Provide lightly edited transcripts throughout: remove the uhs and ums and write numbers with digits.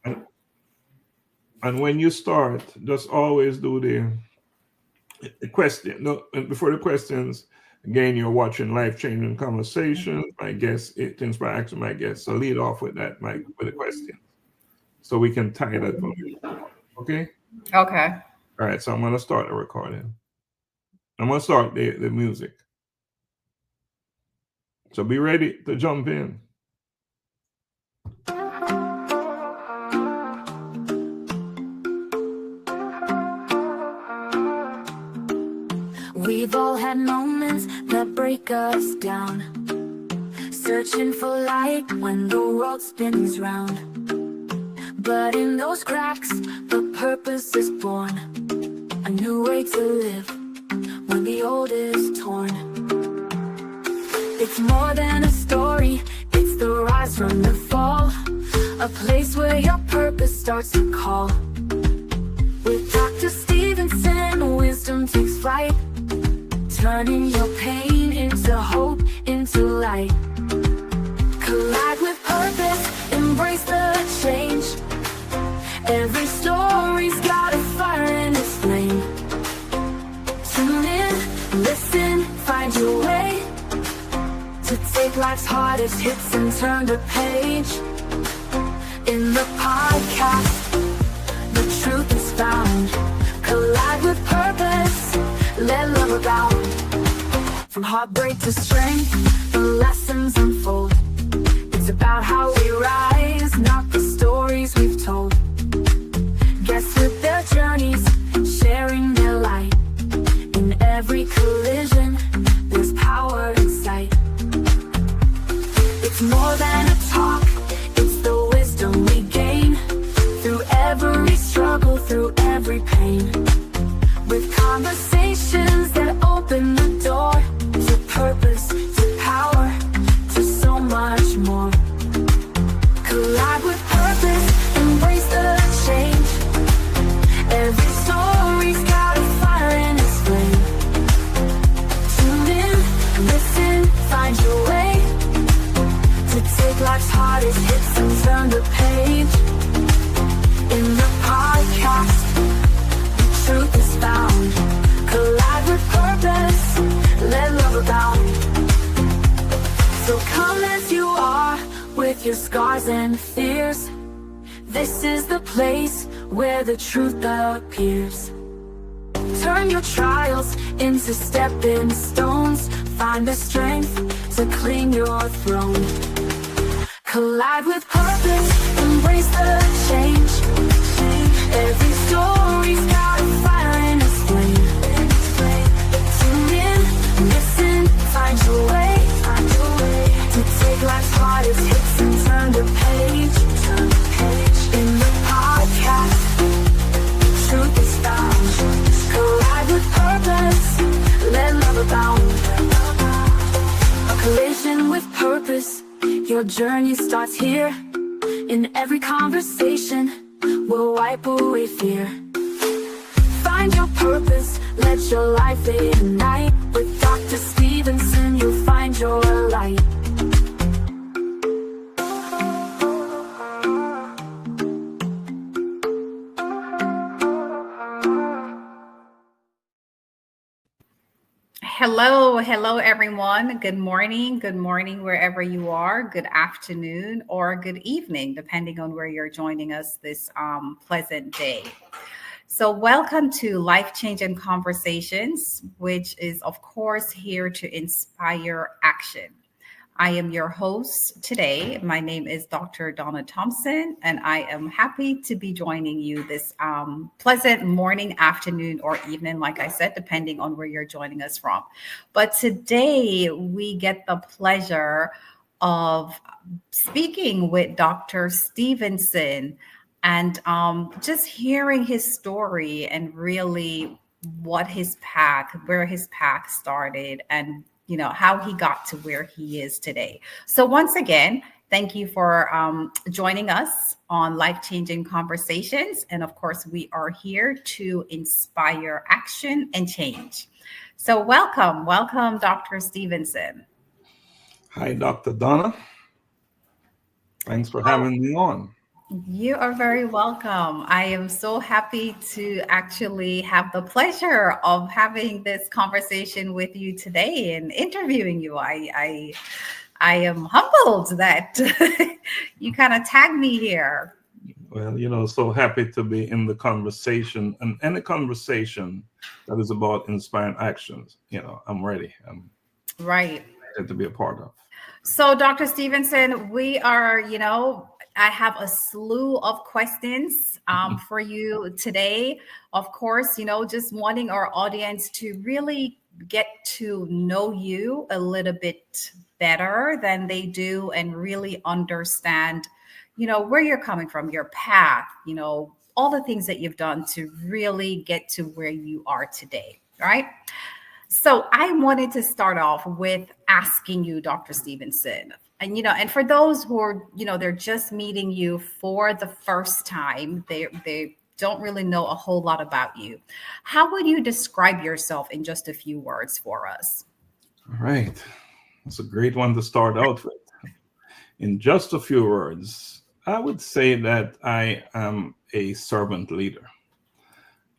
And, and when you start, just always do the question. No, and before the questions, again, you're watching Life Changing Conversations. My guest, it inspire action, my guest. So lead off with that, Mike, with a question. So we can tie that from you. Okay? Okay. All right, so I'm gonna start the recording. I'm gonna start the music. So be ready to jump in. We've all had moments that break us down, searching for light when the world spins round. But in those cracks, the purpose is born, a new way to live when the old is torn. It's more than a story, it's the rise from the fall, a place where your purpose starts to call. With Dr. Stephenson, wisdom takes flight, turning your pain into hope, into light. Collide with purpose, embrace the change. Every story's got a fire in its flame. Tune in, listen, find your way to take life's hardest hits and turn the page. In the podcast, the truth is found. Collide with purpose, let love abound. From heartbreak to strength, the lessons unfold. It's about how we rise, not the stories we've told. Guests with their journeys, sharing their light. In every collision, there's power in sight. It's more than a talk, it's the wisdom we gain through every struggle, through every pain. With conversations that open the door to purpose, to power, to so much more. Collide with purpose, embrace the change. Every story's got a fire in its flame. Tune in, listen, find your way to take life's hardest hits and turn the page. In the podcast, the truth is found. Collide with purpose, let love abound. So come as you are, with your scars and fears. This is the place where the truth appears. Turn your trials into stepping stones. Find the strength to cling your throne. Collide with purpose, embrace the change. Every story's got a fire in its flame. Tune in, listen, find your way to take life's hardest hits and turn the page. In the podcast, the truth is found. Collide with purpose, let love abound. A collision with purpose, your journey starts here. In every conversation, we'll wipe away fear. Find your purpose, let your life ignite. With Dr. Stephenson, you'll find your light. Hello, everyone. Good morning, wherever you are. Good afternoon or good evening, depending on where you're joining us this pleasant day. So, welcome to Life Changing Conversations, which is, of course, here to inspire action. I am your host today. My name is Dr. Donna Thompson, and I am happy to be joining you this pleasant morning, afternoon, or evening, like I said, depending on where you're joining us from. But today we get the pleasure of speaking with Dr. Stephenson and just hearing his story and really where his path started, and how he got to where he is today. So once again, thank you for joining us on Life Changing Conversations. And of course, we are here to inspire action and change. So welcome, Dr. Stephenson. Hi, Dr. Donna. Thanks for having me on. You are very welcome. I am so happy to actually have the pleasure of having this conversation with you today and interviewing you. I am humbled that you kind of tagged me here. Well, so happy to be in the conversation, and any conversation that is about inspiring actions. I'm ready. I'm Right. ready to be a part of. So, Dr. Stevenson, we are, I have a slew of questions for you today. Of course, just wanting our audience to really get to know you a little bit better than they do and really understand, where you're coming from, your path, all the things that you've done to really get to where you are today. Right. So I wanted to start off with asking you, Dr. Stevenson, and for those who are, they're just meeting you for the first time, they don't really know a whole lot about you. How would you describe yourself in just a few words for us? All right. That's a great one to start out with. In just a few words, I would say that I am a servant leader,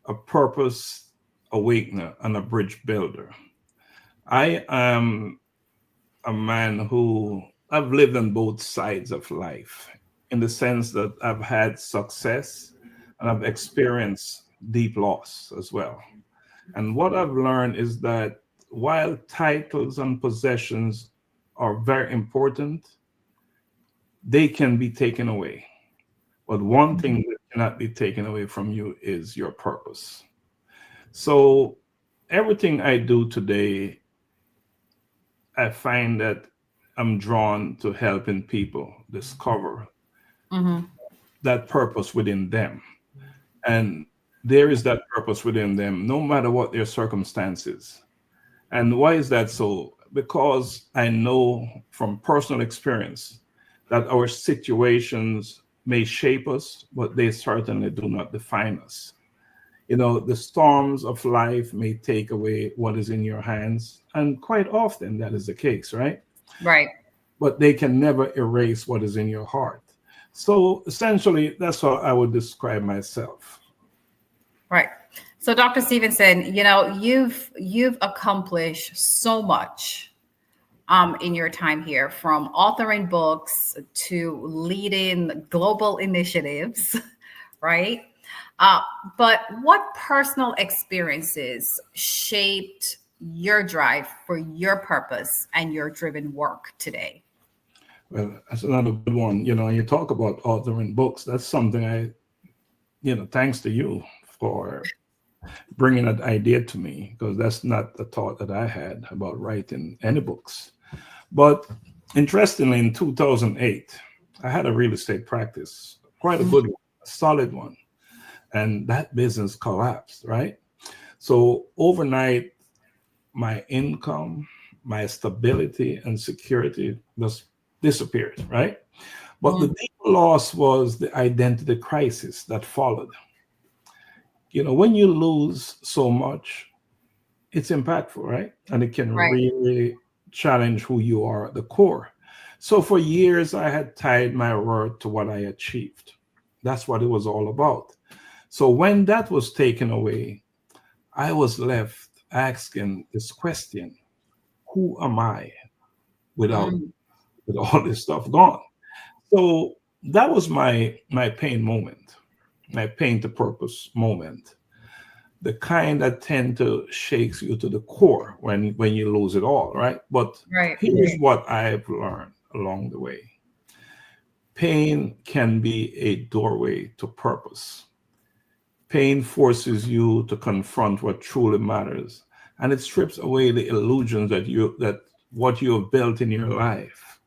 a purpose awakener, and a bridge builder. I am a man who I've lived on both sides of life in the sense that I've had success and I've experienced deep loss as well. And what I've learned is that while titles and possessions are very important, they can be taken away. But one thing that cannot be taken away from you is your purpose. So everything I do today, I find that I'm drawn to helping people discover Mm-hmm. that purpose within them. And there is that purpose within them, no matter what their circumstances. And why is that so? Because I know from personal experience that our situations may shape us, but they certainly do not define us. The storms of life may take away what is in your hands, and quite often that is the case, right? Right. But they can never erase what is in your heart. So essentially, that's how I would describe myself. Right. So, Dr. Stevenson, you've accomplished so much in your time here, from authoring books to leading global initiatives, right? Uh, but what personal experiences shaped your drive for your purpose and your driven work today? Well, that's another good one. You talk about authoring books. That's something thanks to you for bringing that idea to me, because that's not the thought that I had about writing any books. But interestingly, in 2008, I had a real estate practice, quite a good one, a solid one. And that business collapsed, right? So overnight, my income, my stability, and security just disappeared, right? But the Mm. deep loss was the identity crisis that followed. When you lose so much, it's impactful, right? And it can Right. really challenge who you are at the core. So for years, I had tied my worth to what I achieved. That's what it was all about. So when that was taken away, I was left asking this question: who am I without Mm. with all this stuff gone? So that was my pain moment, my pain to purpose moment, the kind that tend to shakes you to the core when you lose it all, right? But Right. here's what I've learned along the way: pain can be a doorway to purpose. Pain forces you to confront what truly matters, and it strips away the illusions that what you have built in your life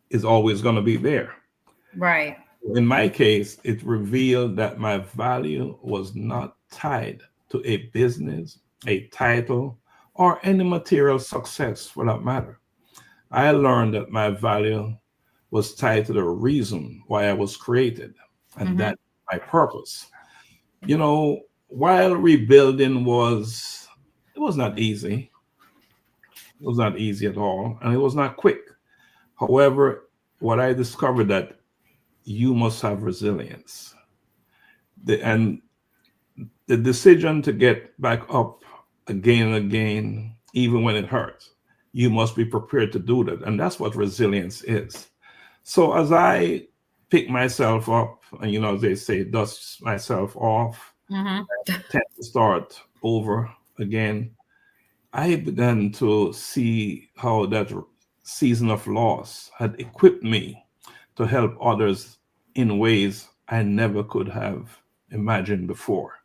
is always going to be there. Right. In my case, it revealed that my value was not tied to a business, a title, or any material success for that matter. I learned that my value was tied to the reason why I was created, and Hmm. that my purpose. While rebuilding it was not easy. It was not easy at all, and it was not quick. However, what I discovered that you must have resilience. And the decision to get back up again and again, even when it hurts, you must be prepared to do that. And that's what resilience is. So as I pick myself up, and as they say, dust myself off, tend to start over again, I began to see how that season of loss had equipped me to help others in ways I never could have imagined before.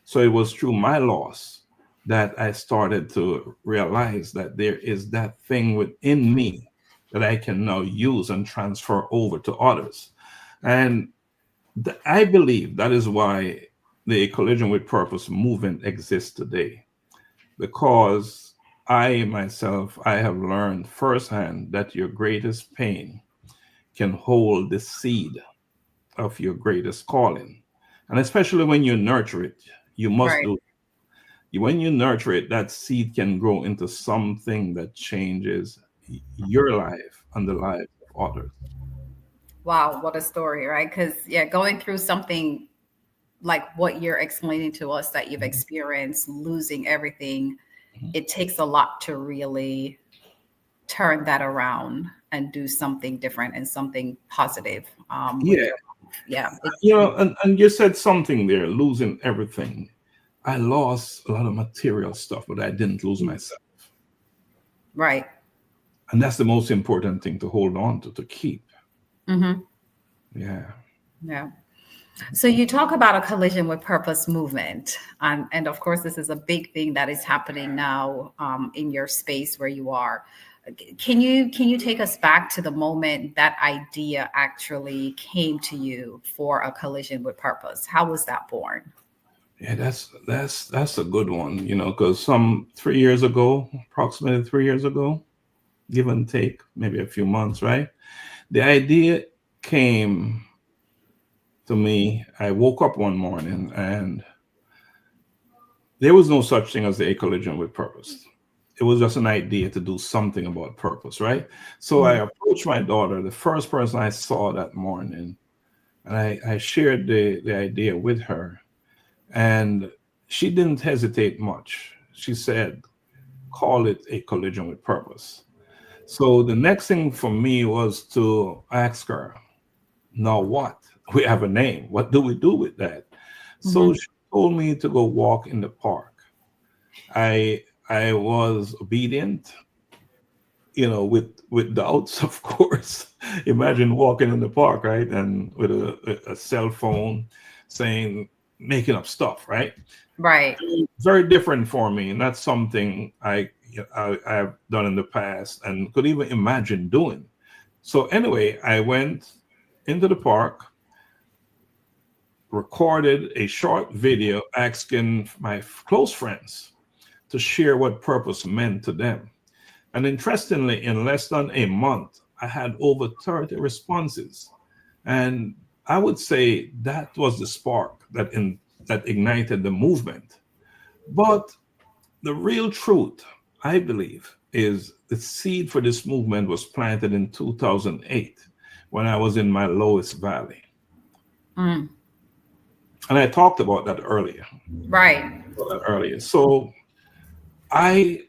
So it was through my loss that I started to realize that there is that thing within me that I can now use and transfer over to others. And I believe that is why the Collision with Purpose movement exists today, because I myself, I have learned firsthand that your greatest pain can hold the seed of your greatest calling. And especially when you nurture it, you must Right. do it. When you nurture it, that seed can grow into something that changes your life and the lives of others. Wow, what a story, right? Because going through something like what you're explaining to us that you've experienced, losing everything, it takes a lot to really turn that around and do something different and something positive. With Yeah. And you said something there, losing everything. I lost a lot of material stuff, but I didn't lose myself. Right. And that's the most important thing to hold on to keep. Mm-hmm. Yeah. Yeah. So you talk about a collision with purpose movement, and of course, this is a big thing that is happening now in your space where you are. Can you take us back to the moment that idea actually came to you for a collision with purpose? How was that born? Yeah, that's a good one, because approximately 3 years ago, give and take, maybe a few months, right? The idea came to me. I woke up one morning and there was no such thing as a collision with purpose. It was just an idea to do something about purpose, right? So I approached my daughter, the first person I saw that morning, and I shared the idea with her. And she didn't hesitate much. She said, call it a collision with purpose. So the next thing for me was to ask her, now what? We have a name. What do we do with that? So she told me to go walk in the park. I was obedient, with doubts, of course. Imagine walking in the park, right? And with a cell phone saying, making up stuff, right? Right. Very different for me. And that's something I've done in the past and could even imagine doing. So anyway, I went into the park, recorded a short video asking my close friends to share what purpose meant to them. And interestingly, in less than a month, I had over 30 responses. And I would say that was the spark that ignited the movement. But the real truth, I believe, is the seed for this movement was planted in 2008 when I was in my lowest valley. Mm. And I talked about that earlier. Right. So I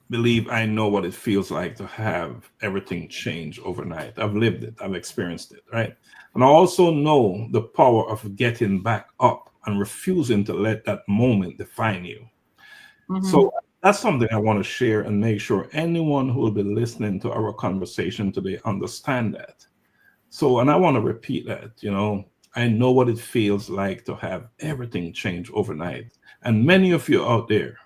believe I know what it feels like to have everything change overnight. I've lived it. I've experienced it, right? And I also know the power of getting back up and refusing to let that moment define you. So that's something I want to share and make sure anyone who will be listening to our conversation today understand that. So, and I want to repeat that, I know what it feels like to have everything change overnight. And many of you out there,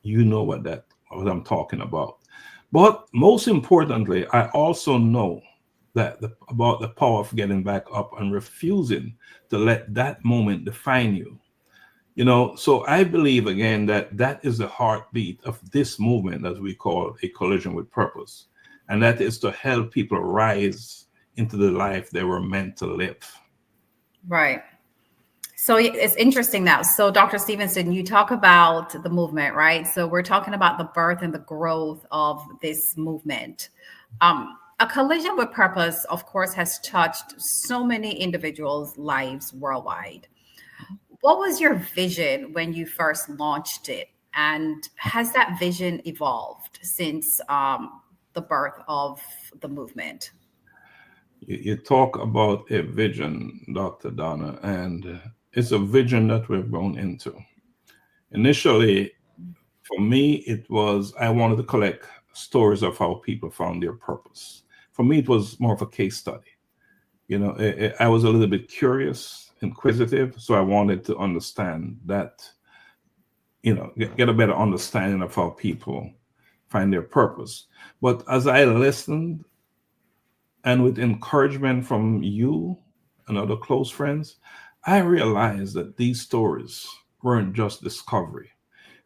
you know what I'm talking about. But most importantly, I also know that about the power of getting back up and refusing to let that moment define you. So I believe again that is the heartbeat of this movement that we call a collision with purpose. And that is to help people rise into the life they were meant to live. Right. So it's interesting now. So Dr. Stephenson, you talk about the movement, right? So we're talking about the birth and the growth of this movement. A collision with purpose, of course, has touched so many individuals' lives worldwide. What was your vision when you first launched it? And has that vision evolved since the birth of the movement? You talk about a vision, Dr. Donna, and it's a vision that we've grown into. Initially, for me, it was I wanted to collect stories of how people found their purpose. For me, it was more of a case study. I was a little bit curious, inquisitive, so I wanted to understand that, get a better understanding of how people find their purpose. But as I listened, and with encouragement from you and other close friends, I realized that these stories weren't just discovery.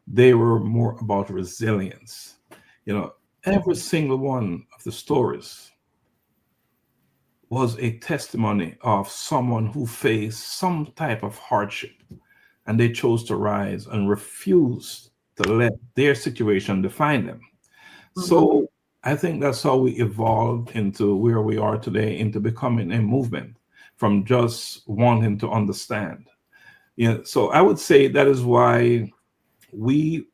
They were more about resilience. Every single one of the stories was a testimony of someone who faced some type of hardship and they chose to rise and refuse to let their situation define them. So I think that's how we evolved into where we are today, into becoming a movement from just wanting to understand. So I would say that is why we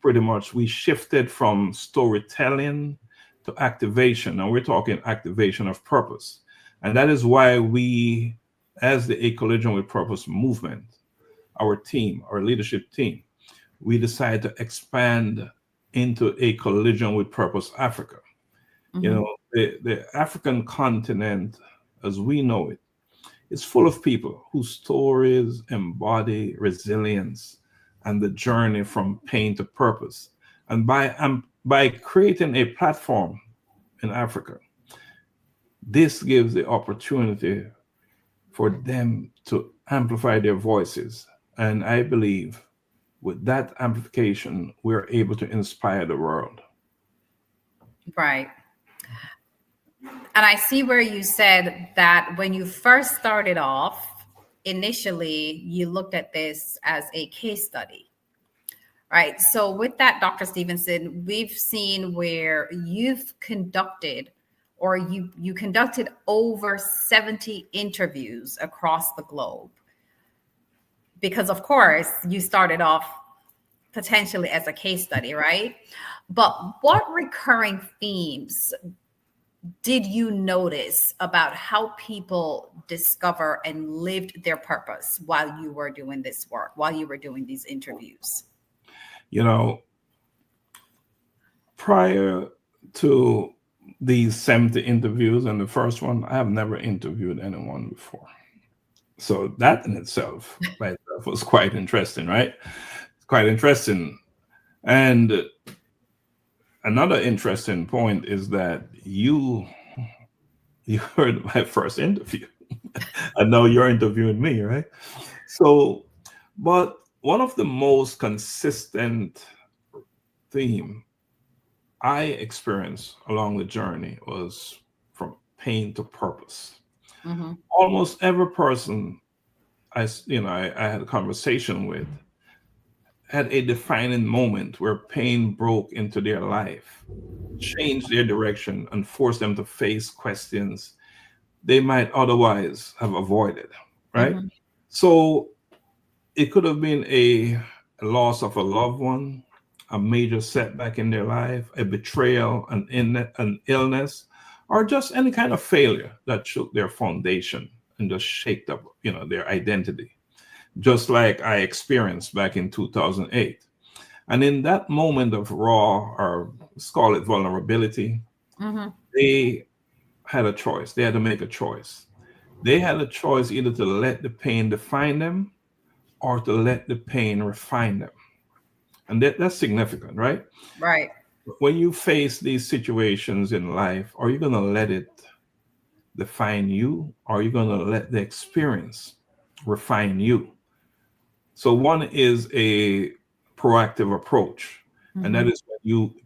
shifted from storytelling to activation. And we're talking activation of purpose. And that is why we, as the A Collision with Purpose movement, our team, our leadership team, we decided to expand into A Collision with Purpose Africa. The African continent, as we know it, is full of people whose stories embody resilience and the journey from pain to purpose. And by creating a platform in Africa, this gives the opportunity for them to amplify their voices. And I believe with that amplification, we're able to inspire the world. Right. And I see where you said that when you first started off, initially, you looked at this as a case study, right? So with that, Dr. Stephenson, we've seen where you've conducted or you conducted over 70 interviews across the globe. Because of course, you started off potentially as a case study, right? But what recurring themes did you notice about how people discover and lived their purpose while you were doing this work, while you were doing these interviews? Prior to these 70 interviews and the first one, I have never interviewed anyone before. So that in itself, by itself was quite interesting, right? Quite interesting. And another interesting point is that you heard my first interview. I know you're interviewing me, right? So, but one of the most consistent theme I experienced along the journey was from pain to purpose. Almost every person I had a conversation with had a defining moment where pain broke into their life, changed their direction, and forced them to face questions they might otherwise have avoided, right? So it could have been a loss of a loved one, a major setback in their life, a betrayal, an illness, or just any kind of failure that shook their foundation and just shaked up, their identity, just like I experienced back in 2008. And in that moment of raw, or let's call it vulnerability, they had a choice. They had to make a choice. They had a choice either to let the pain define them or to let the pain refine them. And that's significant, right? Right. When you face these situations in life, are you going to let it define you, or are you going to let the experience refine you? So one is a proactive approach, and that is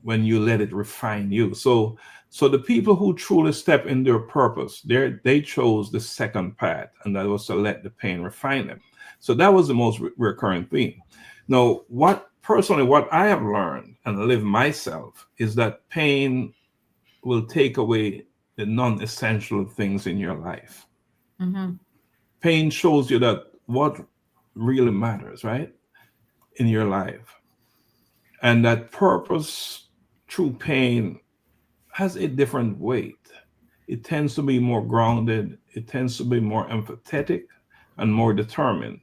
when you let it refine you. So the people who truly step in their purpose, they chose the second path, and that was to let the pain refine them. So that was the most recurring theme. Now, what I have learned and lived myself is that pain will take away the non-essential things in your life. Mm-hmm. Pain shows you that what really matters, right, in your life. And that purpose through pain has a different weight. It tends to be more grounded, it tends to be more empathetic and more determined.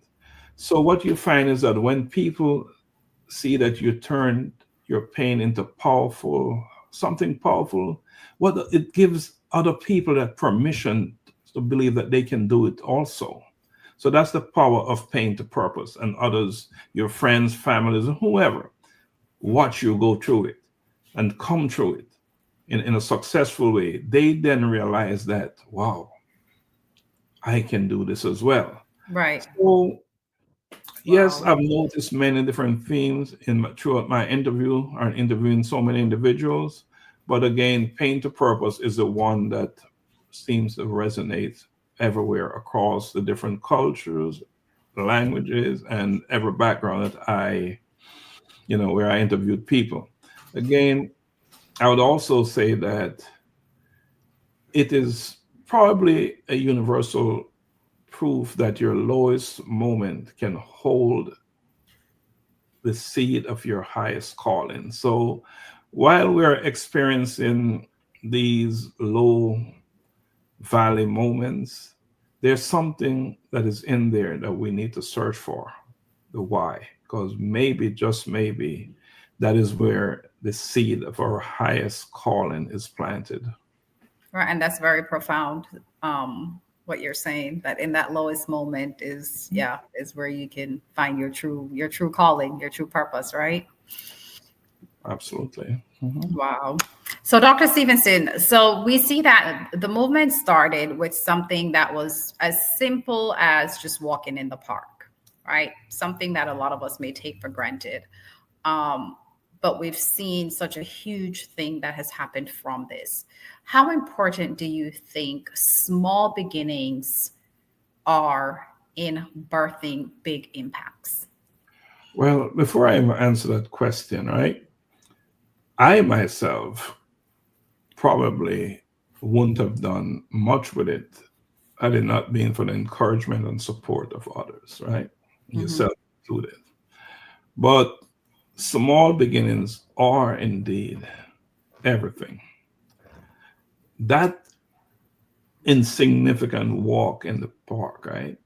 So, what you find is that when people see that you turned your pain into powerful, something powerful, what it gives other people that permission to believe that they can do it also. So that's the power of pain to purpose, and others, your friends, families, whoever, watch you go through it and come through it in a successful way. They then realize that, wow, I can do this as well. Right. So yes, Wow. I've noticed many different themes throughout my interview or interviewing so many individuals. But again, pain to purpose is the one that seems to resonate everywhere across the different cultures, languages, and every background that where I interviewed people. Again, I would also say that it is probably a universal proof that your lowest moment can hold the seed of your highest calling. So while we're experiencing these low valley moments, there's something that is in there that we need to search for, the why, because maybe, just maybe, that is where the seed of our highest calling is planted. Right. And that's very profound. What you're saying, that in that lowest moment is where you can find your true calling, your true purpose, right? Absolutely. Mhm. Wow. So Dr. Stephenson, so we see that the movement started with something that was as simple as just walking in the park, right? Something that a lot of us may take for granted. But we've seen such a huge thing that has happened from this. How important do you think small beginnings are in birthing big impacts? Well, before I answer that question, right, I myself probably wouldn't have done much with it had it not been for the encouragement and support of others, right? Yourself included. But small beginnings are indeed everything. That insignificant walk in the park, right?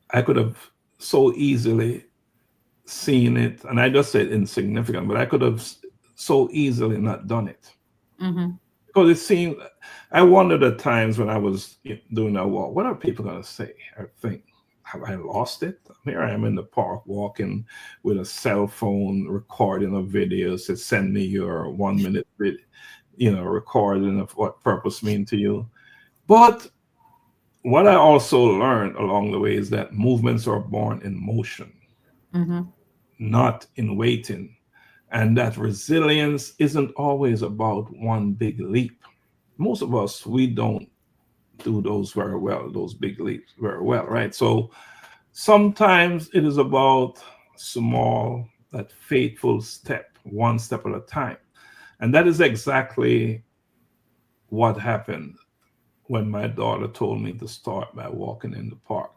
I could have so easily seen it, and I just said insignificant, but I could have so easily not done it. Mm-hmm. Because it seemed, I wondered at times when I was doing that walk, what are people going to say? I think, have I lost it? Here I am in the park walking with a cell phone recording a video. Said, send me your 1 minute video, recording of what purpose mean to you. But what I also learned along the way is that movements are born in motion, not in waiting. And that resilience isn't always about one big leap. Most of us, we don't do those very well, those big leaps very well, right? So sometimes it is about small, that faithful step, one step at a time. And that is exactly what happened when my daughter told me to start by walking in the park.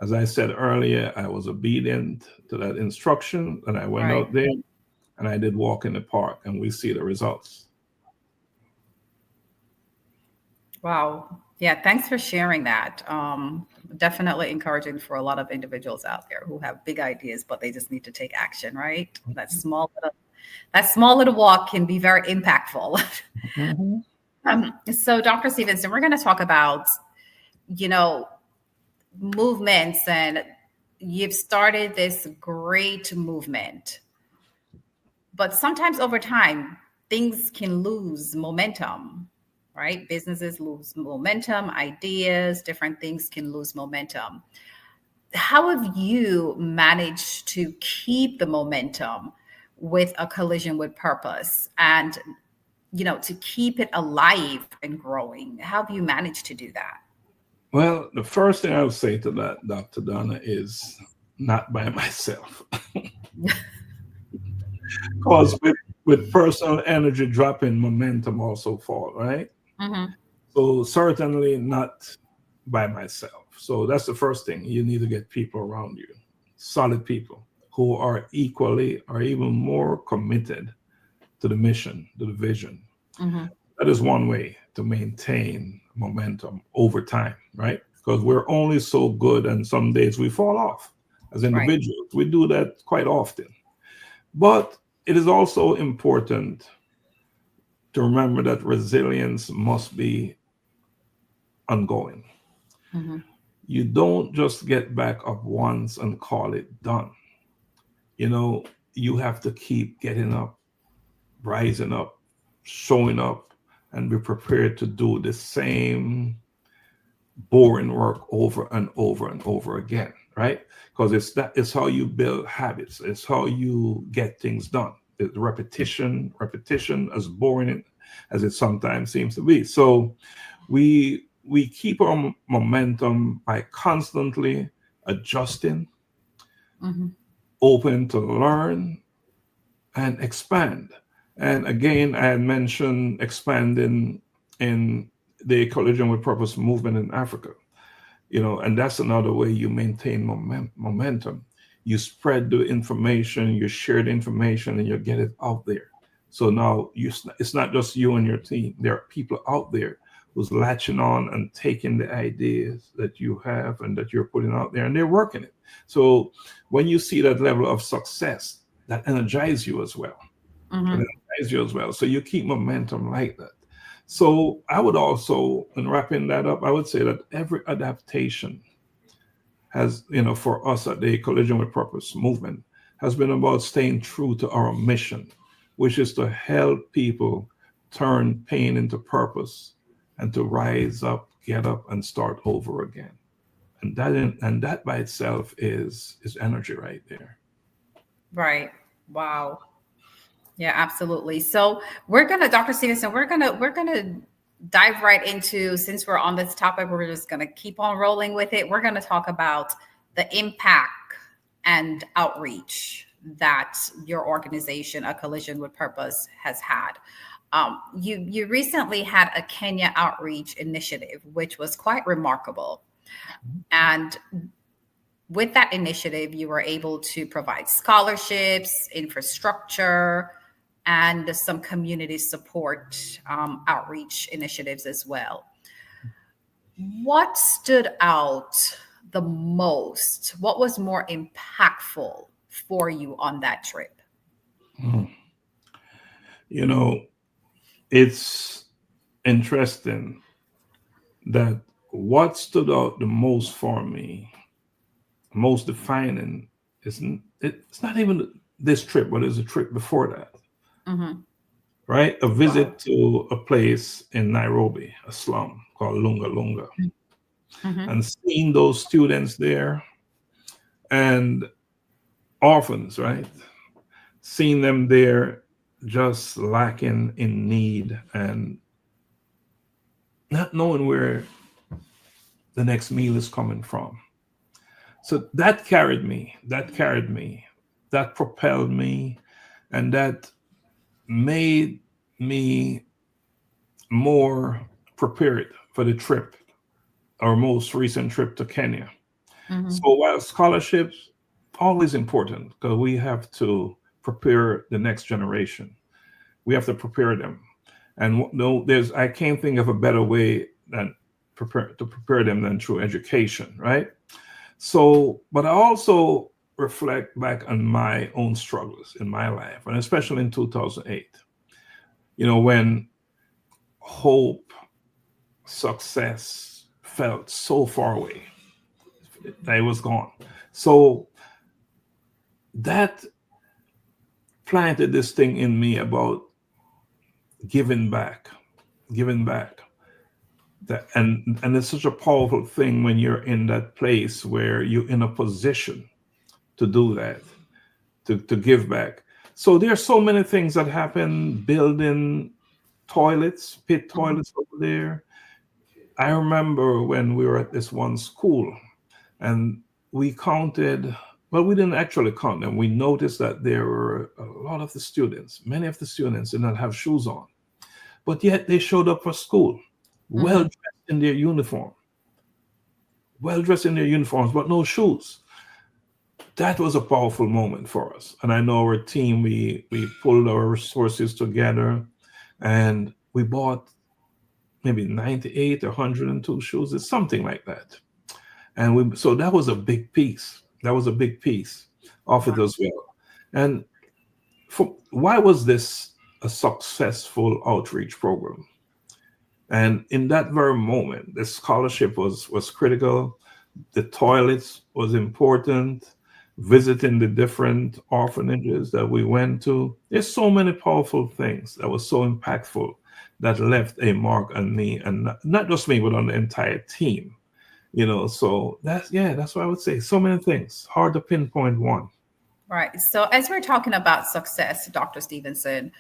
As I said earlier, I was obedient to that instruction, and I went out there and I did walk in the park, and we see the results. Wow. Yeah, thanks for sharing that. Definitely encouraging for a lot of individuals out there who have big ideas, but they just need to take action, right? That small little walk can be very impactful. So Dr. Stephenson, we're going to talk about, movements, and you've started this great movement. But sometimes over time, things can lose momentum, right? Businesses lose momentum, ideas, different things can lose momentum. How have you managed to keep the momentum with a collision with purpose and, to keep it alive and growing? How have you managed to do that? Well, the first thing I would say to that, Dr. Donna, is not by myself. Because with personal energy dropping, momentum also fall, right? Mm-hmm. So certainly not by myself. So that's the first thing. You need to get people around you, solid people who are equally or even more committed to the mission, to the vision. Mm-hmm. That is one way to maintain momentum over time, right? Because we're only so good, and some days we fall off as Right. individuals. We do that quite often. But it is also important to remember that resilience must be ongoing. Mm-hmm. You don't just get back up once and call it done. You know, you have to keep getting up, rising up, showing up, and be prepared to do the same boring work over and over and over again, right? Because it's how you build habits, it's how you get things done. The repetition, as boring as it sometimes seems to be. So we keep our momentum by constantly adjusting, Mm-hmm. open to learn and expand. And again, I had mentioned expanding in the Collision with Purpose movement in Africa. And that's another way you maintain momentum. You spread the information, you share the information, and you get it out there. So now it's not just you and your team. There are people out there who's latching on and taking the ideas that you have and that you're putting out there, and they're working it. So when you see that level of success, that energizes you as well. Mm-hmm. It energizes you as well. So you keep momentum like that. So I would also, in wrapping that up, I would say that every adaptation has, for us at the Collision with Purpose movement, has been about staying true to our mission, which is to help people turn pain into purpose and to rise up, get up, and start over again. And that by itself is energy right there. Right. Wow. Yeah, absolutely. So Dr. Stephenson, we're gonna dive right into, since we're on this topic, we're just gonna keep on rolling with it. We're gonna talk about the impact and outreach that your organization, A Collision with Purpose, has had. You recently had a Kenya outreach initiative, which was quite remarkable. And with that initiative, you were able to provide scholarships, infrastructure, and some community support outreach initiatives as well. What stood out the most? What was more impactful for you on that trip? Mm. You know, it's interesting that what stood out the most for me, most defining, it's not even this trip, but it's a trip before that, Mm-hmm. right? A visit to a place in Nairobi, a slum called Lunga Lunga, Mm-hmm. and seeing those students there and orphans, right? Seeing them there just lacking in need and not knowing where the next meal is coming from. So that carried me, that propelled me, and that made me more prepared for the trip, our most recent trip to Kenya. So Mm-hmm. while scholarships always important because we have to prepare the next generation, we have to prepare them, and no, I can't think of a better way than prepare them than through education, right? So, but I also reflect back on my own struggles in my life, and especially in 2008, when hope, success felt so far away. It was gone. So that planted this thing in me about giving back, giving back. And it's such a powerful thing when you're in that place where you're in a position to do that, to give back. So there are so many things that happen, building toilets, pit Mm-hmm. toilets over there. I remember when we were at this one school and we counted Well, we didn't actually count them. We noticed that there were a lot of the students, many of the students did not have shoes on, but yet they showed up for school, well Mhm. dressed in their uniform, well dressed in their uniforms, but no shoes. That was a powerful moment for us. And I know our team, we pulled our resources together and we bought maybe 98 or 102 shoes. It's something like that. And so that was a big piece. That was a big piece of it Right. as well. And why was this a successful outreach program? And in that very moment, the scholarship was critical. The toilets was important. Visiting the different orphanages that we went to. There's so many powerful things that was so impactful that left a mark on me, and not just me, but on the entire team. So that's what I would say. So many things, hard to pinpoint one. Right. So as we're talking about success, Dr. Stephenson,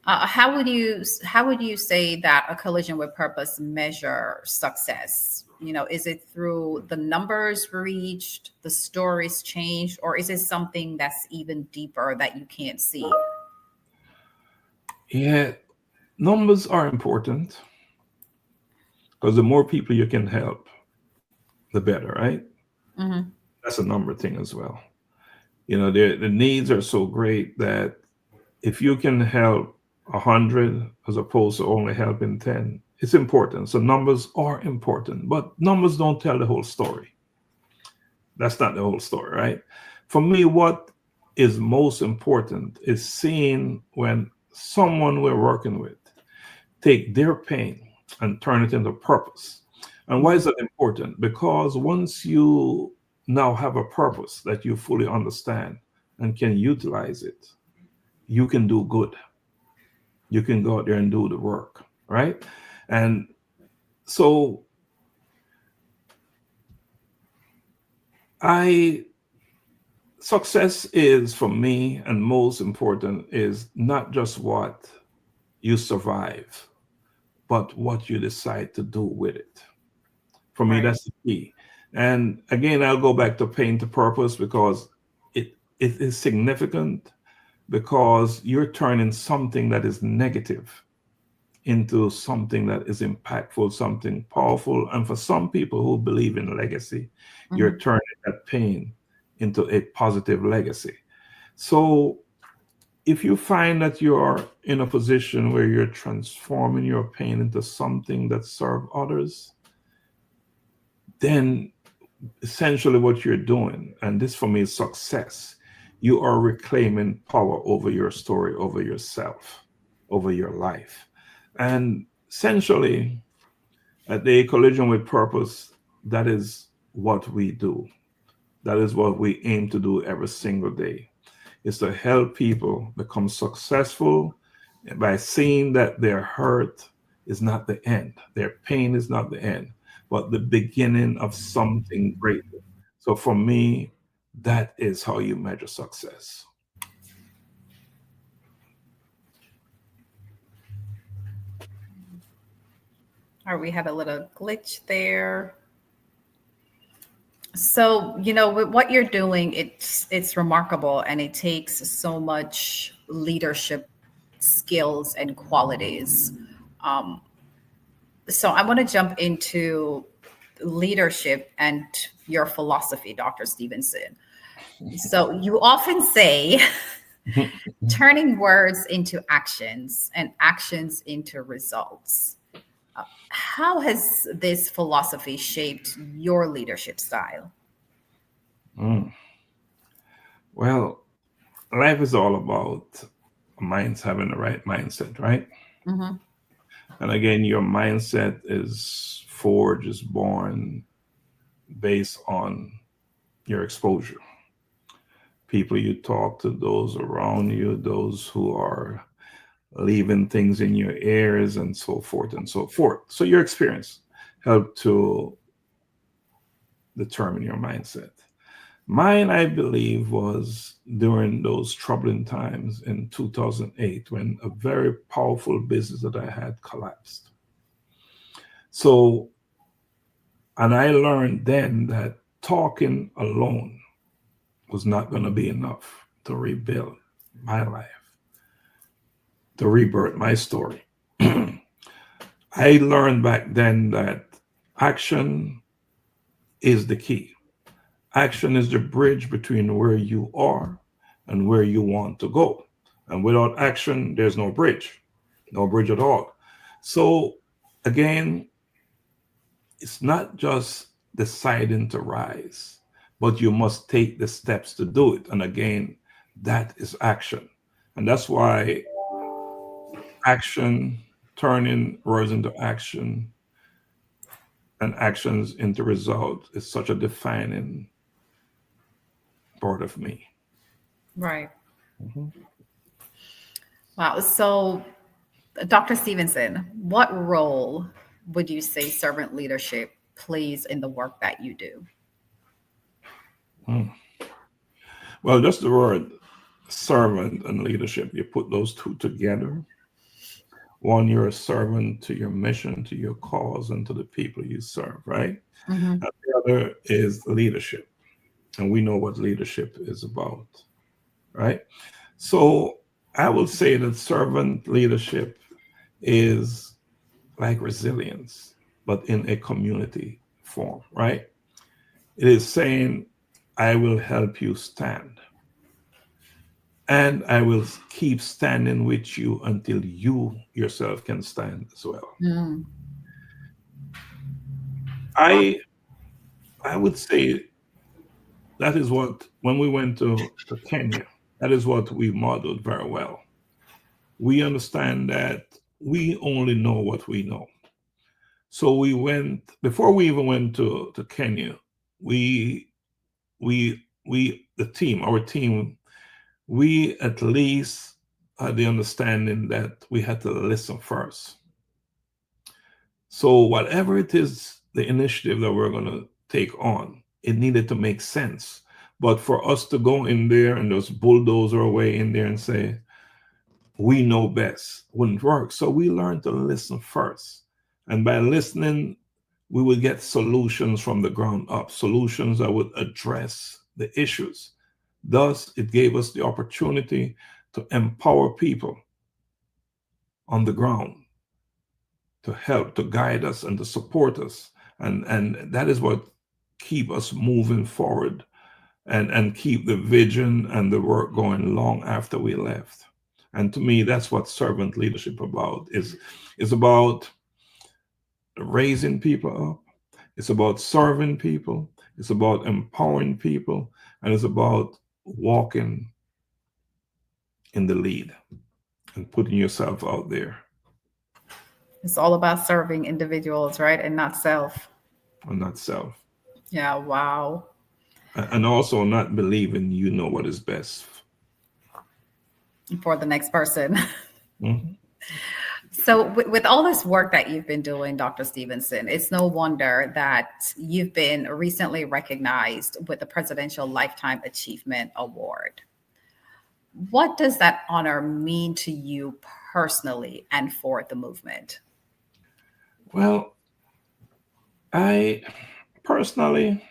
how would you say that a collision with purpose measure success? Is it through the numbers reached, the stories changed, or is it something that's even deeper that you can't see? Yeah, numbers are important because the more people you can help, the better, right? Hmm. That's a number thing as well. The needs are so great that if you can help 100 as opposed to only helping 10, it's important. So numbers are important, but numbers don't tell the whole story. That's not the whole story, right? For me, what is most important is seeing when someone we're working with take their pain and turn it into purpose. And why is that important? Because once you now have a purpose that you fully understand and can utilize it, you can do good. You can go out there and do the work, right? And so I success is for me, and most important is not just what you survive, but what you decide to do with it. For me, Right. that's the key. And again, I'll go back to pain to purpose because it is significant because you're turning something that is negative into something that is impactful, something powerful. And for some people who believe in legacy, you're Hmm. turning that pain into a positive legacy. So if you find that you're in a position where you're transforming your pain into something that serves others, then essentially what you're doing, and this for me is success, you are reclaiming power over your story, over yourself, over your life. And essentially, at the collision with purpose, that is what we do. That is what we aim to do every single day, is to help people become successful by seeing that their hurt is not the end, their pain is not the end, but the beginning of something greater. So for me, that is how you measure success. All right, we had a little glitch there. So, with what you're doing, it's remarkable, and it takes so much leadership skills and qualities. Um, so I want to jump into leadership and your philosophy, Dr. Stevenson. So you often say turning words into actions and actions into results. How has this philosophy shaped your leadership style? Mm. Well, life is all about minds having the right mindset, right? Hmm. And again, your mindset is forged, is born based on your exposure. People you talk to, those around you, those who are leaving things in your ears, and so forth and so forth. So your experience helped to determine your mindset. Mine, I believe, was during those troubling times in 2008 when a very powerful business that I had collapsed. So, and I learned then that talking alone was not going to be enough to rebuild my life, to rebirth my story. I learned back then that action is the key. Action is the bridge between where you are and where you want to go. And without action, there's no bridge at all. So, again, it's not just deciding to rise, but you must take the steps to do it. And again, that is action. And that's why action, turning words into action and actions into results is such a defining part of me. Right. Wow. So, Dr. Stephenson, what role would you say servant leadership plays in the work that you do? Well, just the word servant and leadership, you put those two together. One, you're a servant to your mission, to your cause, and to the people you serve, right? And the other is leadership. And we know what leadership is about, right? So I would say that servant leadership is like resilience, but in a community form, right? It is saying, I will help you stand. And I will keep standing with you until you yourself can stand as well. I would say that is what, when we went to Kenya, that is what we modeled very well. We understand that we only know what we know. So we went, before we even went to Kenya, our team, we at least had the understanding that we had to listen first. So whatever it is, the initiative that we're going to take on, it needed to make sense. But for us to go in there and just bulldoze our way in there and say, we know best, wouldn't work. So we learned to listen first. And by listening, we would get solutions from the ground up, solutions that would address the issues. Thus, it gave us the opportunity to empower people on the ground, to help, to guide us, and to support us. And that is what keep us moving forward and keep the vision and the work going long after we left. And to me, that's what servant leadership is about raising people up. It's about serving people. It's about empowering people. And it's about walking in the lead and putting yourself out there. It's all about serving individuals, right? And not self. And not self. Yeah, wow. And also not believing you know what is best for the next person. So with all this work that you've been doing, Dr. Stephenson, it's no wonder that you've been recently recognized with the Presidential Lifetime Achievement Award. What does that honor mean to you personally and for the movement? Well, I personally,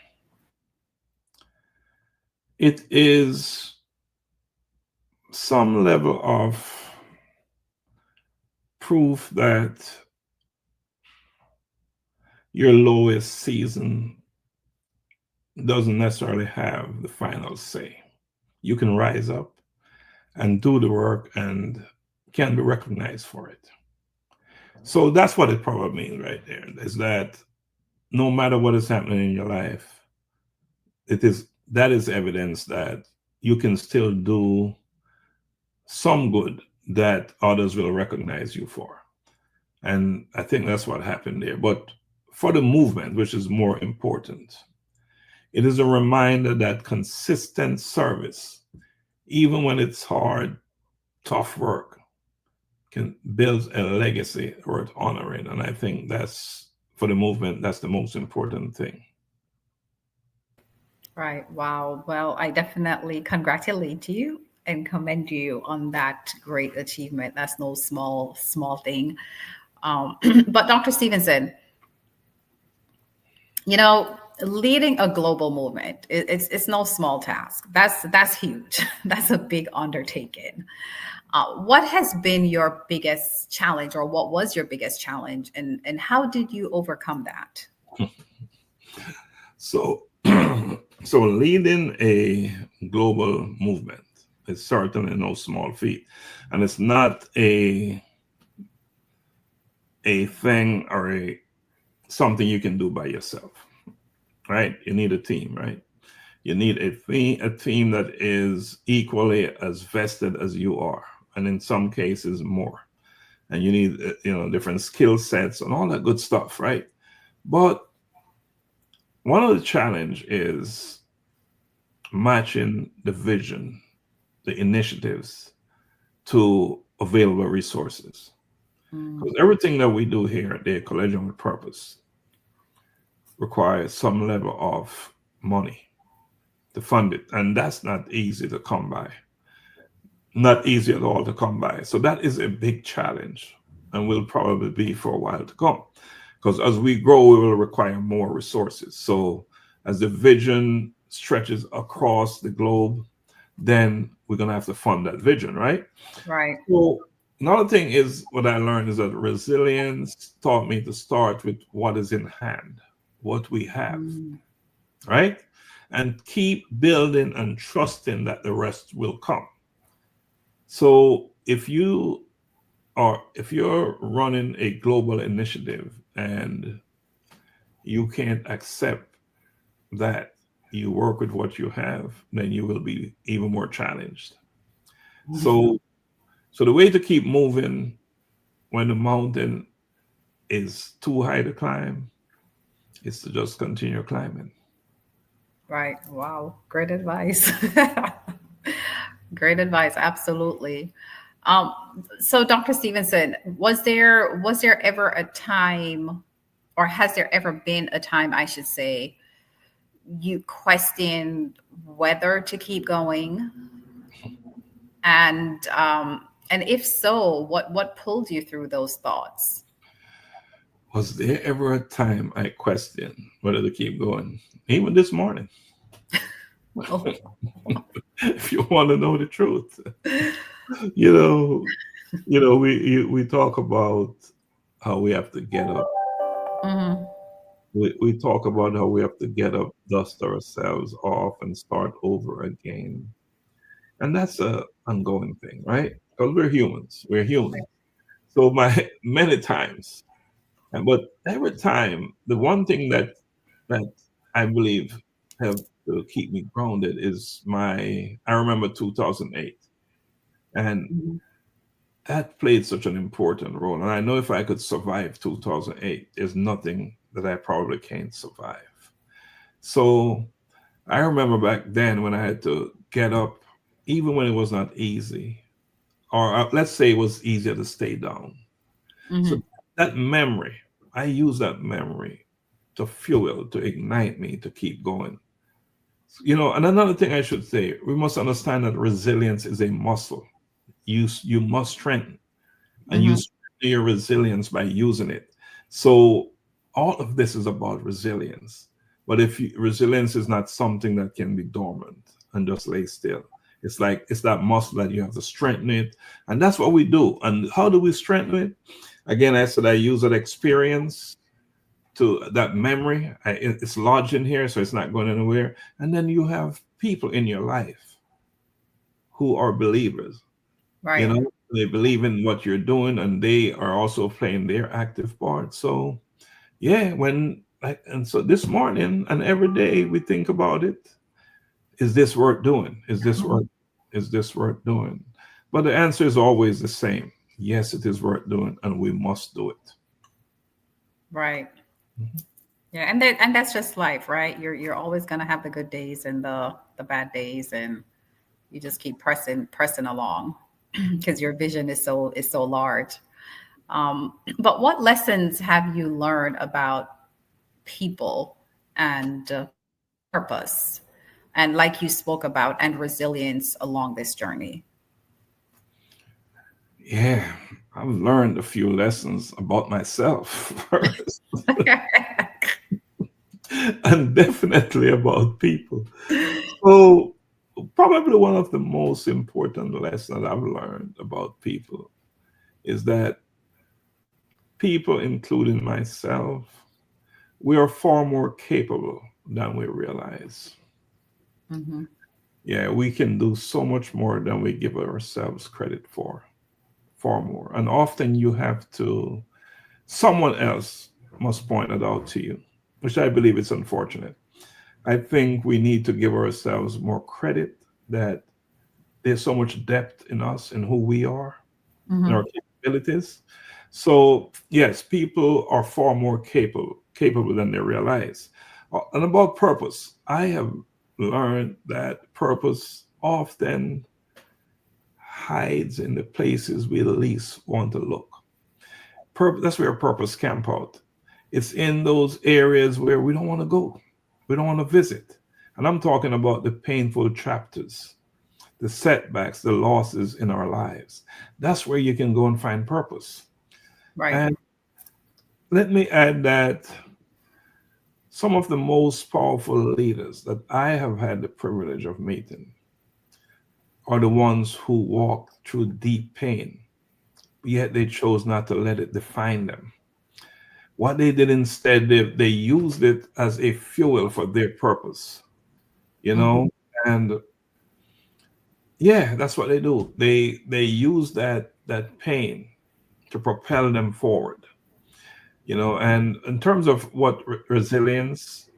it is some level of proof that your lowest season doesn't necessarily have the final say. You can rise up and do the work and can be recognized for it. So that's what it probably means right there, is that no matter what is happening in your life, that is evidence that you can still do some good that others will recognize you for. And I think that's what happened there. But for the movement, which is more important, it is a reminder that consistent service, even when it's hard, tough work, can build a legacy worth honoring. And I think that's, for the movement, that's the most important thing. Right. Wow. Well, I definitely congratulate you and commend you on that great achievement. That's no small thing. But Dr. Stephenson, you know, leading a global movement, it's no small task. That's huge. That's a big undertaking. What has been your biggest challenge, or what was your biggest challenge, and how did you overcome that? So, so leading a global movement is certainly no small feat, and it's not a thing or a something you can do by yourself, right? You need a team, right? You need a team that is equally as vested as you are, and in some cases more. And you need different skill sets and all that good stuff, right? But one of the challenge is matching the vision, the initiatives to available resources. Because everything that we do here at the Collegium with Purpose requires some level of money to fund it. And that's not easy to come by. Not easy at all to come by. So that is a big challenge and will probably be for a while to come. Because as we grow, we will require more resources. So as the vision stretches across the globe, then we're going to have to fund that vision, right? Right. So another thing is what I learned is that resilience taught me to start with what is in hand, what we have, right? And keep building and trusting that the rest will come. So if you're running a global initiative and you can't accept that you work with what you have, then you will be even more challenged. So the way to keep moving when the mountain is too high to climb is to just continue climbing. Right. Wow. Great advice. Great advice. Absolutely. So Dr. Stephenson, was there ever a time, or has there ever been a time, I should say, you questioned whether to keep going? And if so, what pulled you through those thoughts? Was there ever a time I questioned whether to keep going? Even this morning. Oh. If you want to know the truth, we talk about how we have to get up. Mm-hmm. We talk about how we have to get up, dust ourselves off, and start over again. And that's a ongoing thing, right? Because we're humans. We're human. So many times, but every time, the one thing that I believe helped to keep me grounded is I remember 2008, and that played such an important role. And I know if I could survive 2008, there's nothing that I probably can't survive. So I remember back then when I had to get up, even when it was not easy, or let's say it was easier to stay down. So that memory, I use that memory to fuel, to ignite me to keep going. And another thing I should say, we must understand that resilience is a muscle. You must strengthen, and you strengthen your resilience by using it. So all of this is about resilience. But resilience is not something that can be dormant and just lay still. It's that muscle that you have to strengthen it. And that's what we do. And how do we strengthen it? Again, I said I use that experience, to that memory. It's lodged in here, so it's not going anywhere. And then you have people in your life who are believers. Right. They believe in what you're doing, and they are also playing their active part. So yeah, and so this morning and every day we think about it. Is this worth doing? Is this worth doing? But the answer is always the same. Yes, it is worth doing, and we must do it. Right. Yeah, and that's just life, right? You're always going to have the good days and the bad days, and you just keep pressing along because your vision is so large. But what lessons have you learned about people and purpose, and like you spoke about, and resilience along this journey? Yeah, I've learned a few lessons about myself first. and definitely about people. So, probably one of the most important lessons I've learned about people is that people, including myself, we are far more capable than we realize. Hmm. Yeah, we can do so much more than we give ourselves credit for, far more. And often you have to, someone else must point it out to you, which I believe is unfortunate. I think we need to give ourselves more credit that there's so much depth in us and who we are and Hmm. our capabilities. So yes, people are far more capable than they realize. And about purpose, I have learned that purpose often hides in the places we least want to look. That's where purpose camp out. It's in those areas where we don't want to go, we don't want to visit. And I'm talking about the painful chapters, the setbacks, the losses in our lives. That's where you can go and find purpose. Right. And let me add that some of the most powerful leaders that I have had the privilege of meeting are the ones who walked through deep pain, yet they chose not to let it define them. What they did instead, they used it as a fuel for their purpose, you Hmm. know? And yeah, that's what they do. They use that pain to propel them forward, and in terms of what resilience,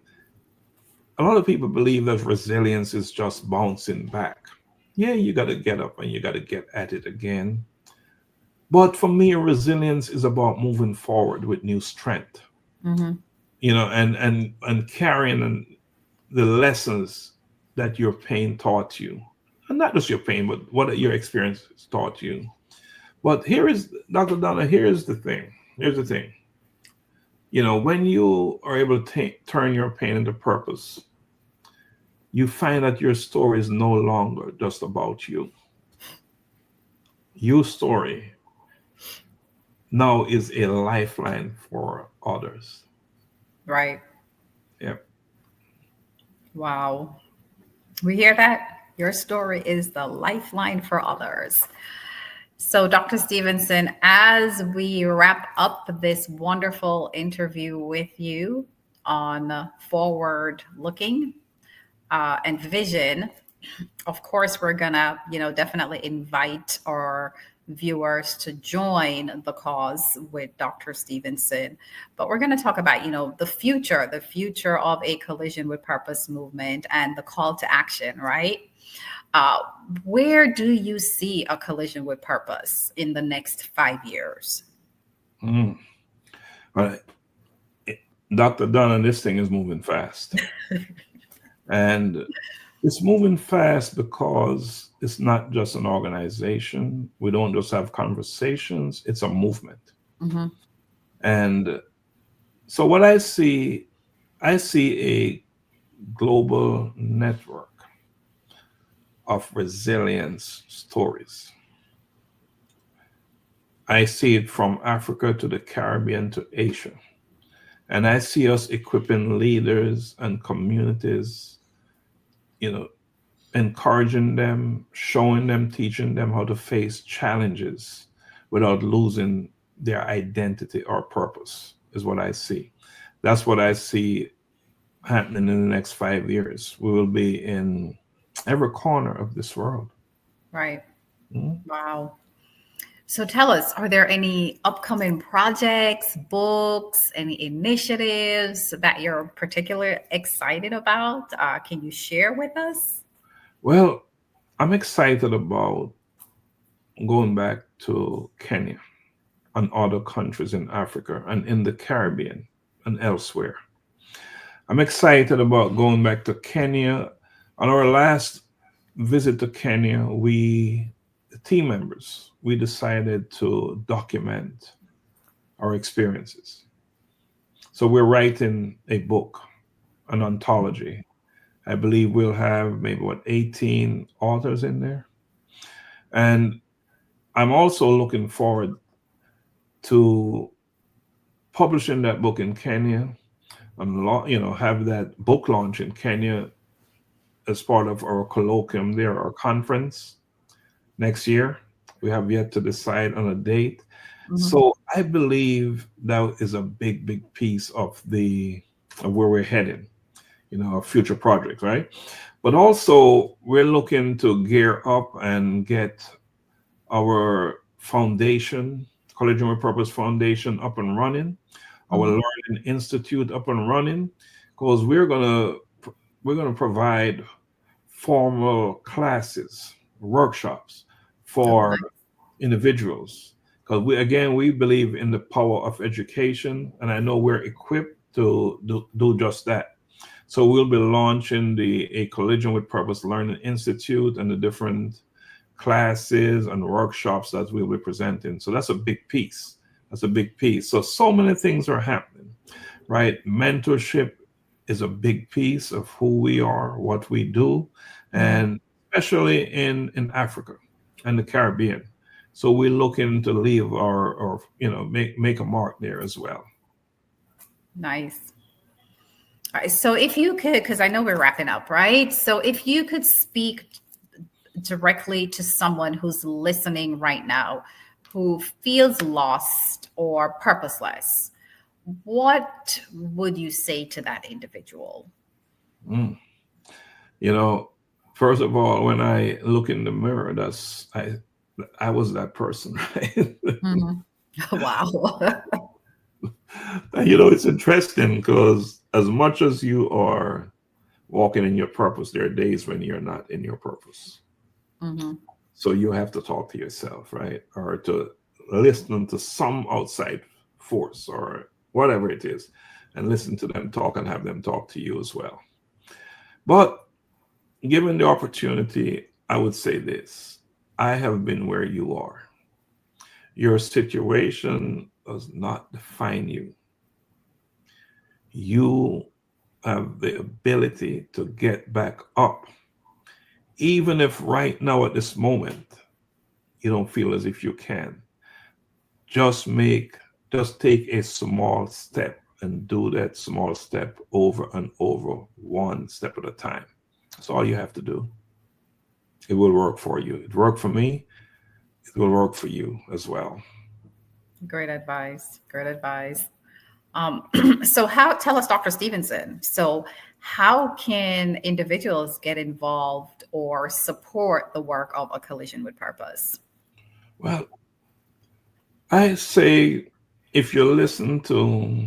a lot of people believe that resilience is just bouncing back. Yeah, you got to get up and you got to get at it again. But for me, resilience is about moving forward with new strength, Hmm. and carrying the lessons that your pain taught you, and not just your pain, but what your experience taught you. But here is Dr. Donna. Here's the thing. Here's the thing. When you are able to turn your pain into purpose, you find that your story is no longer just about you. Your story now is a lifeline for others. Right. Yep. Wow. We hear that? Your story is the lifeline for others. So, Dr. Stevenson, as we wrap up this wonderful interview with you on forward looking and vision, of course, we're gonna, definitely invite our viewers to join the cause with Dr. Stevenson. But we're going to talk about, the future of a collision with purpose movement and the call to action, right? Uh, where do you see a collision with purpose in the next 5 years? Mm. Right. Dr. Donna, this thing is moving fast. And it's moving fast because it's not just an organization. We don't just have conversations, it's a movement. Mm-hmm. And so what I see a global network of resilience stories. I see it from Africa to the Caribbean to Asia. And I see us equipping leaders and communities, you know, encouraging them, showing them, teaching them how to face challenges without losing their identity or purpose, is what I see. That's what I see happening in the next 5 years. We will be in every corner of this world. Right. Mhm. Wow. So tell us, are there any upcoming projects, books, any initiatives that you're particularly excited about? Can you share with us? Well, I'm excited about going back to Kenya and other countries in Africa and in the Caribbean and elsewhere. I'm excited about going back to Kenya. On our last visit to Kenya, the team members, we decided to document our experiences. So we're writing a book, an anthology. I believe we'll have maybe 18 authors in there. And I'm also looking forward to publishing that book in Kenya, have that book launch in Kenya as part of our colloquium there, our conference next year. We have yet to decide on a date. Mhm. So I believe that is a big, big piece of where we're heading, our future projects, right? But also we're looking to gear up and get our foundation, Collegium with Purpose Foundation, up and running, our Mhm. Learning Institute up and running, because we're gonna provide formal classes, workshops Oh, for nice. individuals. Because we believe in the power of education, and I know we're equipped to do just that. So we'll be launching the A Collision with Purpose Learning Institute and the different classes and workshops that we'll be presenting. So that's a big piece. That's a big piece. So many things are happening, right? Mentorship is a big piece of who we are, what we do, Mhm. and especially in Africa and the Caribbean. So we're looking to leave or make a mark there as well. Nice. All right, so if you could, because I know we're wrapping up, right? So if you could speak directly to someone who's listening right now, who feels lost or purposeless, what would you say to that individual? Mm. You know, First of all, when I look in the mirror, I was that person, right? Mhm. Wow. It's interesting because as much as you are walking in your purpose, there are days when you're not in your purpose. Mhm. So you have to talk to yourself, right? Or to listen to some outside force or whatever it is, and listen to them talk and have them talk to you as well. But given the opportunity, I would say this: I have been where you are. Your situation does not define you. You have the ability to get back up, even if right now at this moment you don't feel as if you can. Just make, just take a small step and do that small step over and over, one step at a time. That's all you have to do. It will work for you. It worked for me. It will work for you as well. Great advice. Great advice. So how tell us, Dr. Stevenson, so how can individuals get involved or support the work of a collision with purpose? Well, I say if you listen to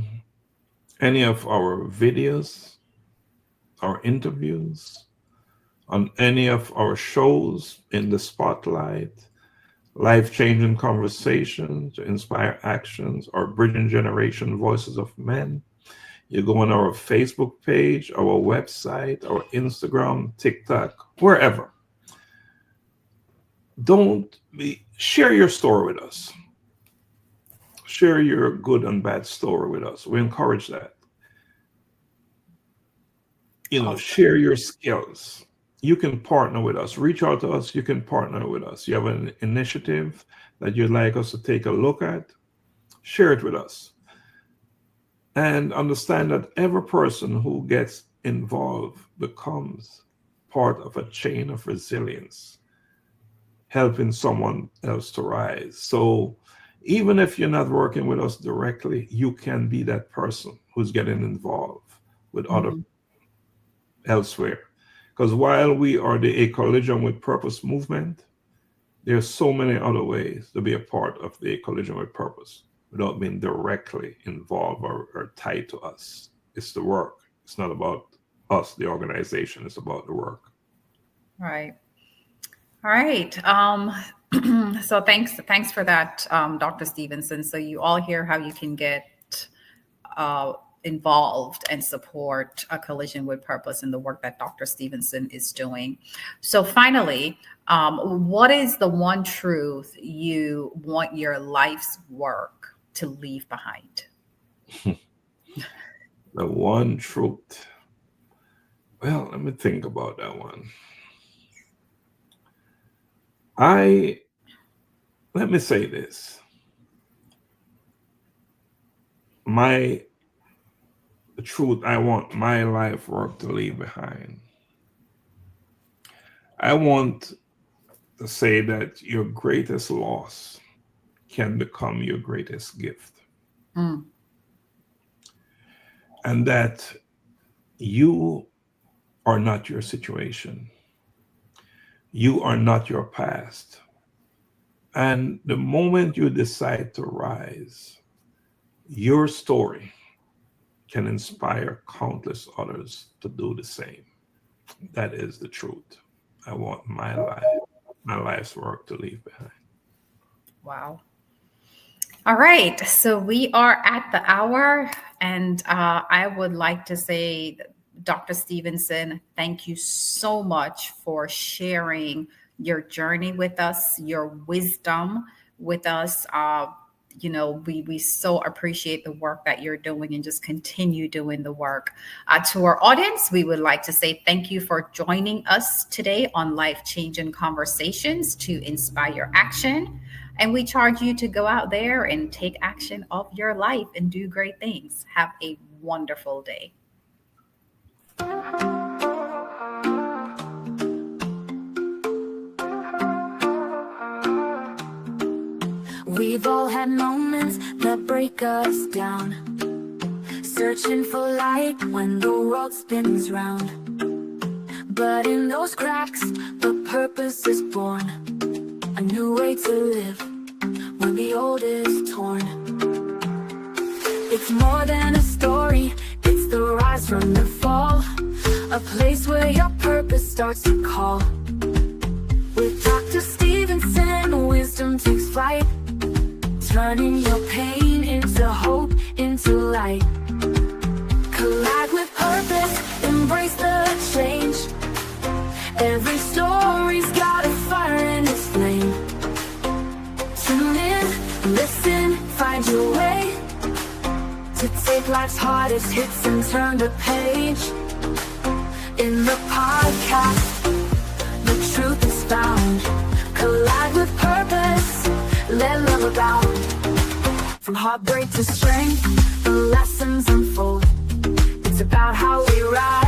any of our videos, our interviews, on any of our shows in the spotlight, life changing conversations to inspire actions, or bridging generation voices of men, you go on our Facebook page, our website, our Instagram, TikTok, wherever. Don't be share your story with us. Share your good and bad story with us. We encourage that. Awesome. Share your skills. You can partner with us. Reach out to us. You can partner with us. You have an initiative that you'd like us to take a look at, share it with us. And understand that every person who gets involved becomes part of a chain of resilience, helping someone else to rise. So even if you're not working with us directly, you can be that person who's getting involved with other Mhm. elsewhere. Because while we are the A Collision with Purpose movement, there's so many other ways to be a part of the A Collision with Purpose without being directly involved or tied to us. It's the work. It's not about us, the organization. It's about the work. Right. All right. So thanks for that, Dr. Stevenson. So you all hear how you can get uh, involved and support a collision with purpose in the work that Dr. Stevenson is doing. So finally, what is the one truth you want your life's work to leave behind? The one truth. Well, let me think about that one. I Let me say this. My the truth I want my life work to leave behind. I want to say that your greatest loss can become your greatest gift. Mm. And that you are not your situation. You are not your past. And the moment you decide to rise, your story can inspire countless others to do the same. That is the truth. I want my life's work to leave behind. Wow. All right. So we are at the hour, and I would like to say, Dr. Stephenson, thank you so much for sharing your journey with us, your wisdom with us. We so appreciate the work that you're doing, and just continue doing the work. To our audience, we would like to say thank you for joining us today on Life-Changing Conversations to Inspire Action. And we charge you to go out there and take action of your life and do great things. Have a wonderful day. We've all had moments that break us down, searching for light when the world spins round. But in those cracks, the purpose is born, a new way to live when the old is torn. It's more than a story, it's the rise from the fall, a place where your purpose starts to call. With Dr. Stephenson, wisdom takes flight, turning your pain into hope, into light. Collide with purpose, embrace the change. Every story's got a fire in its flame. Tune in, listen, find your way to take life's hardest hits and turn the page. In the podcast, the truth is found. Collide with purpose, let love abound. From heartbreak to strength, the lessons unfold. It's about how we rise.